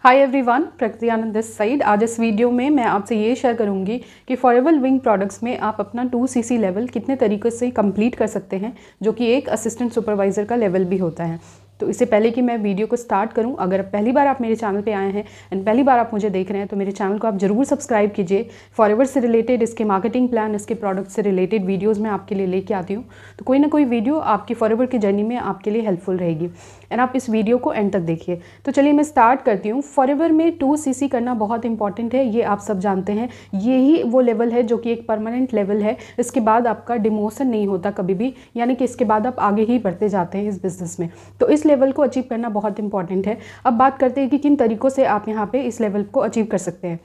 Hi everyone, प्रकृति आनंद this side. आज इस वीडियो में मैं आपसे ये शेयर करूंगी कि फॉरएवर विंग प्रोडक्ट्स में आप अपना 2cc लेवल कितने तरीक़े से कंप्लीट कर सकते हैं, जो कि एक असिस्टेंट सुपरवाइज़र का लेवल भी होता है। तो इससे पहले कि मैं वीडियो को स्टार्ट करूं, अगर पहली बार आप मेरे चैनल पे आए हैं एंड पहली बार आप मुझे देख रहे हैं तो मेरे चैनल को आप ज़रूर सब्सक्राइब कीजिए। फॉरएवर से रिलेटेड, इसके मार्केटिंग प्लान, इसके प्रोडक्ट से रिलेटेड वीडियोज़ मैं आपके लिए लेके आती हूँ। तो कोई ना कोई वीडियो आपकी फॉरएवर की जर्नी में आपके लिए हेल्पफुल रहेगी एंड आप इस वीडियो को एंड तक देखिए। तो चलिए मैं स्टार्ट करती हूँ। फॉरएवर में 2cc करना बहुत इंपॉर्टेंट है, ये आप सब जानते हैं। यही वो लेवल है जो कि एक परमानेंट लेवल है। इसके बाद आपका डिमोशन नहीं होता कभी भी, यानी कि इसके बाद आप आगे ही बढ़ते जाते हैं इस बिज़नेस में। तो इस लेवल को अचीव करना बहुत इंपॉर्टेंट है। अब बात करते हैं कि किन तरीक़ों से आप यहाँ पे इस लेवल को अचीव कर सकते हैं।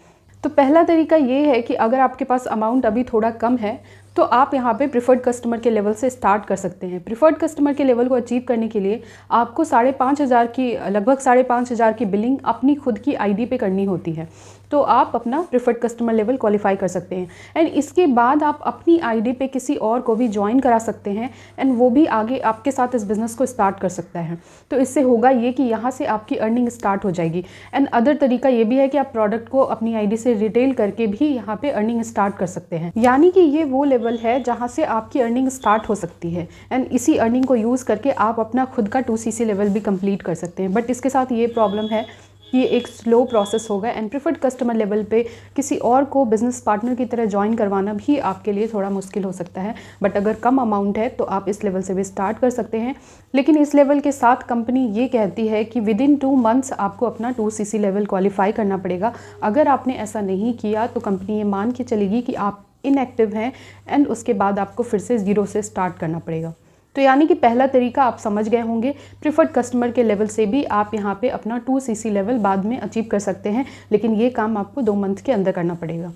तो पहला तरीका ये है कि अगर आपके पास अमाउंट अभी थोड़ा कम है तो आप यहाँ पे प्रिफर्ड कस्टमर के लेवल से स्टार्ट कर सकते हैं। प्रिफर्ड कस्टमर के लेवल को अचीव करने के लिए आपको लगभग 5,500 की बिलिंग अपनी खुद की आईडी पे करनी होती है। तो आप अपना प्रिफर्ड कस्टमर लेवल क्वालिफाई कर सकते हैं एंड इसके बाद आप अपनी आईडी पे किसी और को भी ज्वाइन करा सकते हैं एंड वो भी आगे आपके साथ इस बिज़नेस को स्टार्ट कर सकता है। तो इससे होगा ये कि यहाँ से आपकी अर्निंग स्टार्ट हो जाएगी। एंड अदर तरीका ये भी है कि आप प्रोडक्ट को अपनी आईडी से रिटेल करके भी यहाँ पे अर्निंग स्टार्ट कर सकते हैं। यानी कि ये वो लेवल है जहाँ से आपकी अर्निंग स्टार्ट हो सकती है एंड इसी अर्निंग को यूज़ करके आप अपना खुद का 2cc लेवल भी कंप्लीट कर सकते हैं। बट इसके साथ ये प्रॉब्लम है, ये एक स्लो प्रोसेस होगा एंड प्रिफर्ड कस्टमर लेवल पे किसी और को बिजनेस पार्टनर की तरह ज्वाइन करवाना भी आपके लिए थोड़ा मुश्किल हो सकता है। बट अगर कम अमाउंट है तो आप इस लेवल से भी स्टार्ट कर सकते हैं। लेकिन इस लेवल के साथ कंपनी ये कहती है कि विदिन 2 मंथ्स आपको अपना 2cc लेवल क्वालिफाई करना पड़ेगा। अगर आपने ऐसा नहीं किया तो कंपनी ये मान के चलेगी कि आप इनएक्टिव हैं एंड उसके बाद आपको फिर से 0 से स्टार्ट करना पड़ेगा। तो यानी कि पहला तरीका आप समझ गए होंगे। प्रिफर्ड कस्टमर के लेवल से भी आप यहाँ पे अपना 2cc लेवल बाद में अचीव कर सकते हैं, लेकिन ये काम आपको 2 मंथ के अंदर करना पड़ेगा।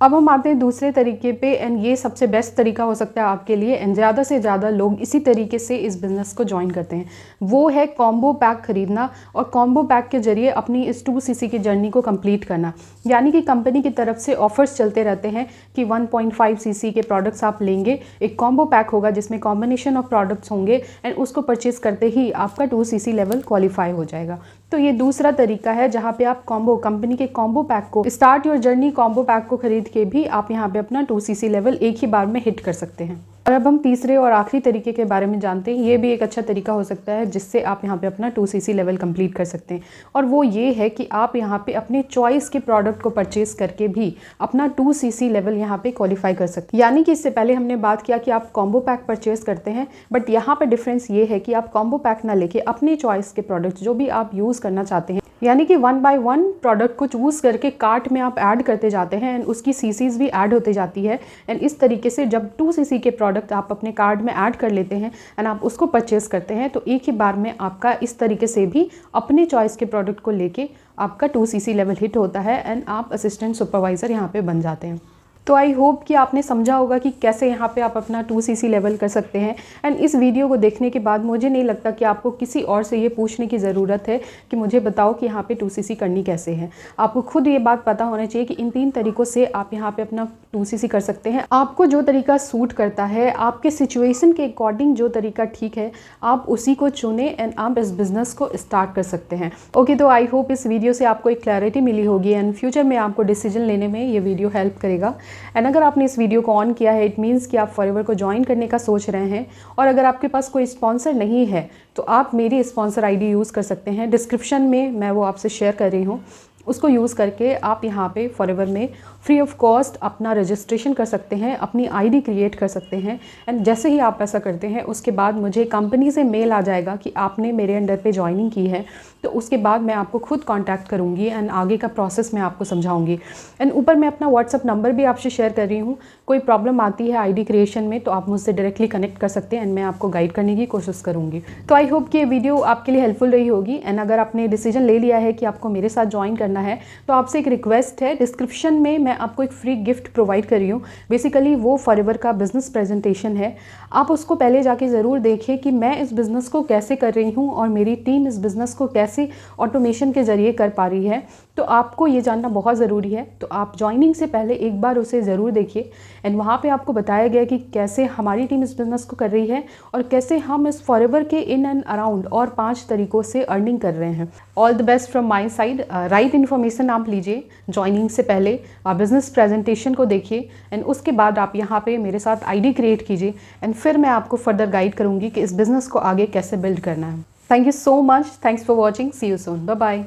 अब हम आते हैं दूसरे तरीके पे एंड ये सबसे बेस्ट तरीका हो सकता है आपके लिए एंड ज़्यादा से ज़्यादा लोग इसी तरीके से इस बिज़नेस को ज्वाइन करते हैं। वो है कॉम्बो पैक खरीदना और कॉम्बो पैक के जरिए अपनी इस 2cc की जर्नी को कंप्लीट करना। यानी कि कंपनी की तरफ से ऑफर्स चलते रहते हैं कि 1.5cc के प्रोडक्ट्स आप लेंगे, एक कॉम्बो पैक होगा जिसमें कॉम्बिनेशन ऑफ प्रोडक्ट्स होंगे एंड उसको परचेज़ करते ही आपका 2cc लेवल क्वालिफाई हो जाएगा। तो ये दूसरा तरीका है जहाँ पे आप कंपनी के कॉम्बो पैक को start your journey combo pack को खरीद के भी आप यहाँ पे अपना 2cc लेवल एक ही बार में हिट कर सकते हैं। और अब हम तीसरे और आखिरी तरीके के बारे में जानते हैं। ये भी एक अच्छा तरीका हो सकता है जिससे आप यहाँ पे अपना 2cc लेवल कंप्लीट कर सकते हैं, और वो ये है कि आप यहाँ पे अपने चॉइस के प्रोडक्ट को परचेज करके भी अपना 2cc लेवल यहाँ पे क्वालिफाई कर सकते हैं। यानी कि इससे पहले हमने बात किया कि आप कॉम्बो पैक परचेज करते हैं, बट यहाँ पे डिफरेंस ये है कि आप कॉम्बो पैक ना लेके अपने चॉइस के प्रोडक्ट जो भी आप यूज़ करना चाहते हैं, यानी कि 1 बाय 1 प्रोडक्ट को चूज़ करके कार्ट में आप ऐड करते जाते हैं एंड उसकी सीसीज भी ऐड होती जाती है। एंड इस तरीके से जब 2cc के प्रोडक्ट आप अपने कार्ट में ऐड कर लेते हैं एंड आप उसको परचेस करते हैं तो एक ही बार में आपका इस तरीके से भी अपने चॉइस के प्रोडक्ट को लेके आपका 2cc लेवल हिट होता है एंड आप असिस्टेंट सुपरवाइज़र यहाँ पे बन जाते हैं। तो आई होप कि आपने समझा होगा कि कैसे यहाँ पे आप अपना 2cc लेवल कर सकते हैं। एंड इस वीडियो को देखने के बाद मुझे नहीं लगता कि आपको किसी और से ये पूछने की ज़रूरत है कि मुझे बताओ कि यहाँ पे 2cc करनी कैसे है। आपको खुद ये बात पता होना चाहिए कि इन 3 तरीक़ों से आप यहाँ पे अपना 2cc कर सकते हैं। आपको जो तरीका सूट करता है, आपके सिचुएशन के अकॉर्डिंग जो तरीका ठीक है, आप उसी को चुने एंड आप इस बिज़नेस को स्टार्ट कर सकते हैं। ओके, तो आई होप इस वीडियो से आपको एक क्लैरिटी मिली होगी एंड फ्यूचर में आपको डिसीजन लेने में ये वीडियो हेल्प करेगा। एंड अगर आपने इस वीडियो को ऑन किया है, इट मीन्स कि आप फॉरएवर को ज्वाइन करने का सोच रहे हैं, और अगर आपके पास कोई स्पॉन्सर नहीं है तो आप मेरी स्पॉन्सर आईडी यूज़ कर सकते हैं। डिस्क्रिप्शन में मैं वो आपसे शेयर कर रही हूँ, उसको यूज़ करके आप यहाँ पे फॉरएवर में फ्री ऑफ कॉस्ट अपना रजिस्ट्रेशन कर सकते हैं, अपनी आईडी क्रिएट कर सकते हैं। एंड जैसे ही आप ऐसा करते हैं उसके बाद मुझे कंपनी से मेल आ जाएगा कि आपने मेरे अंडर पे ज्वाइनिंग की है, तो उसके बाद मैं आपको खुद कांटेक्ट करूँगी एंड आगे का प्रोसेस मैं आपको समझाऊंगी। एंड ऊपर मैं अपना व्हाट्सअप नंबर भी आपसे शेयर कर रही हूँ। कोई प्रॉब्लम आती है आईडी क्रिएशन में तो आप मुझसे डायरेक्टली कनेक्ट कर सकते हैं एंड मैं आपको गाइड करने की कोशिश करूँगी। तो आई होप कि ये वीडियो आपके लिए हेल्पफुल रही होगी। एंड अगर आपने डिसीजन ले लिया है कि आपको मेरे साथ ज्वाइन करना है तो आपसे एक रिक्वेस्ट है, डिस्क्रिप्शन में मैं आपको एक फ्री गिफ्ट प्रोवाइड कर रही हूँ। बेसिकली वो फॉरएवर का बिजनेस प्रेजेंटेशन है। आप उसको पहले जाके ज़रूर देखिए कि मैं इस बिज़नेस को कैसे कर रही हूँ और मेरी टीम इस बिज़नेस को कैसे कैसे ऑटोमेशन के ज़रिए कर पा रही है। तो आपको ये जानना बहुत ज़रूरी है। तो आप ज्वाइनिंग से पहले एक बार उसे ज़रूर देखिए एंड वहाँ पे आपको बताया गया कि कैसे हमारी टीम इस बिज़नेस को कर रही है और कैसे हम इस फॉरएवर के इन एंड अराउंड और 5 तरीक़ों से अर्निंग कर रहे हैं। All the best from my side. Right information आप लीजिए ज्वाइनिंग से पहले, बिज़नेस प्रेजेंटेशन को देखिए एंड उसके बाद आप यहाँ पे मेरे साथ आईडी क्रिएट कीजिए एंड फिर मैं आपको फर्दर गाइड करूँगी कि इस बिज़नेस को आगे कैसे बिल्ड करना है। Thank you so much. Thanks for watching. See you soon. Bye bye.